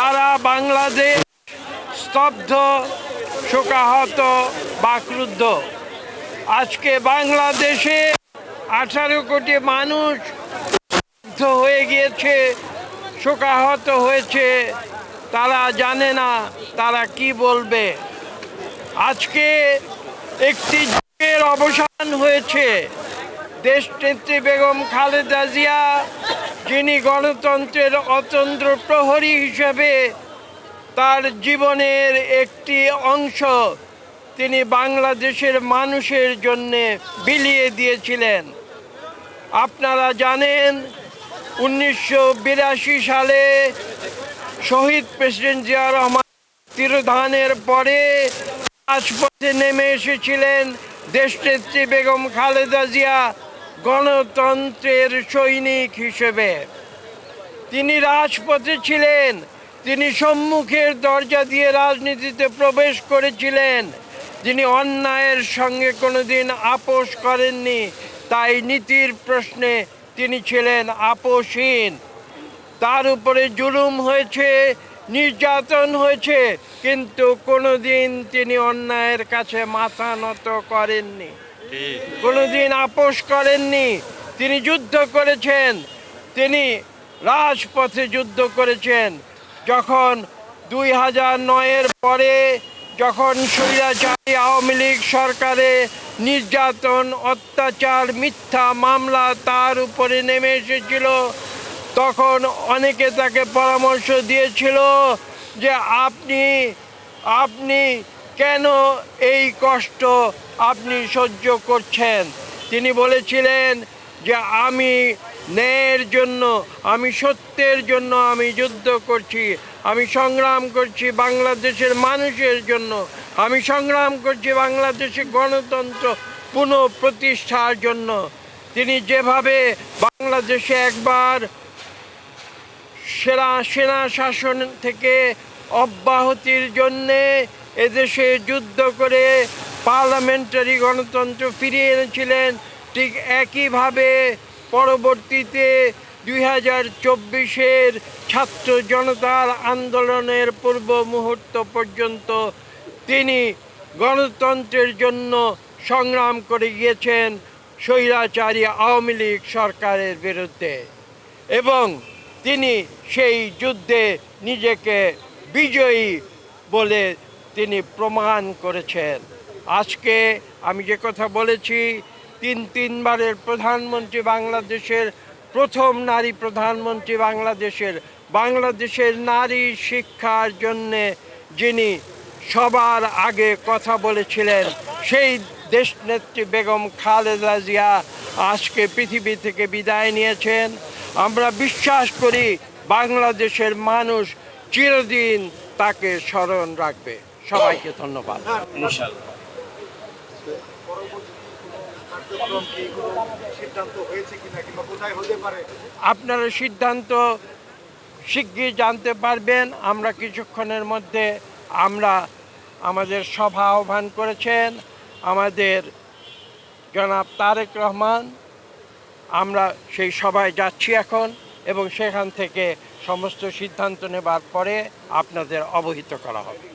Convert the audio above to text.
সারা বাংলাদেশ স্তব্ধ, শোকাহত, বাকরুদ্ধ। আজকে বাংলাদেশে 18 কোটি মানুষ হয়ে গিয়েছে, শোকাহত হয়েছে। তারা জানে না তারা কি বলবে। আজকে একটি যুগের অবসান হয়েছে। দেশনেত্রী বেগম খালেদা জিয়া, যিনি গণতন্ত্রের অতন্দ্র প্রহরী হিসেবে তার জীবনের একটি অংশ তিনি বাংলাদেশের মানুষের জন্যে বিলিয়ে দিয়েছিলেন। আপনারা জানেন 1982 সালে শহীদ প্রেসিডেন্ট জিয়া রহমান তিরোধানের পরে রাজপথে নেমে এসেছিলেন দেশনেত্রী বেগম খালেদা জিয়া গণতন্ত্রের সৈনিক হিসেবে। তিনি রাজপথে ছিলেন, তিনি সম্মুখের দরজা দিয়ে রাজনীতিতে প্রবেশ করেছিলেন। তিনি অন্যায়ের সঙ্গে কোনোদিন আপোষ করেননি, তাই নীতির প্রশ্নে তিনি ছিলেন আপোষহীন। তার উপরে জুলুম হয়েছে, নির্যাতন হয়েছে, কিন্তু কোনোদিন তিনি অন্যায়ের কাছে মাথা নত করেননি, কোনোদিন আপোষ করেননি। তিনি যুদ্ধ করেছেন, তিনি রাজপথে যুদ্ধ করেছেন। যখন 2009-এর পরে যখন স্বৈরাচারী আওয়ামী লীগ সরকারে নির্যাতন, অত্যাচার, মিথ্যা মামলা তার উপরে নেমে এসেছিল, তখন অনেকে তাকে পরামর্শ দিয়েছিল যে আপনি কেন এই কষ্ট আপনি সহ্য করছেন। তিনি বলেছিলেন যে আমি ন্যায়ের জন্য, আমি সত্যের জন্য আমি যুদ্ধ করছি, আমি সংগ্রাম করছি বাংলাদেশের মানুষের জন্য, আমি সংগ্রাম করছি বাংলাদেশের গণতন্ত্র পুনঃপ্রতিষ্ঠার জন্য। তিনি যেভাবে বাংলাদেশে একবার সেনা শাসন থেকে অব্যাহতির জন্যে এদেশে যুদ্ধ করে পার্লামেন্টারি গণতন্ত্র ফিরিয়ে এনেছিলেন, ঠিক একইভাবে পরবর্তীতে 2024-এর ছাত্র জনতার আন্দোলনের পূর্ব মুহূর্ত পর্যন্ত তিনি গণতন্ত্রের জন্য সংগ্রাম করে গিয়েছেন স্বৈরাচারী আওয়ামী লীগ সরকারের বিরুদ্ধে, এবং তিনি সেই যুদ্ধে নিজেকে বিজয়ী বলে তিনি প্রমাণ করেছেন। আজকে আমি যে কথা বলেছি, তিনবারের প্রধানমন্ত্রী, বাংলাদেশের প্রথম নারী প্রধানমন্ত্রী, বাংলাদেশের নারী শিক্ষার জন্যে যিনি সবার আগে কথা বলেছিলেন, সেই দেশনেত্রী বেগম খালেদা জিয়া আজকে পৃথিবী থেকে বিদায় নিয়েছেন। আমরা বিশ্বাস করি বাংলাদেশের মানুষ চিরদিন তাকে স্মরণ রাখবে। সবাইকে ধন্যবাদ। আপনারা সিদ্ধান্ত শিগগির জানতে পারবেন। আমরা কিছুক্ষণের মধ্যে আমাদের সভা আহ্বান করেছেন আমাদের জনাব তারেক রহমান। আমরা সেই সভায় যাচ্ছি এখন, এবং সেখান থেকে সমস্ত সিদ্ধান্ত নেবার পরে আপনাদের অবহিত করা হবে।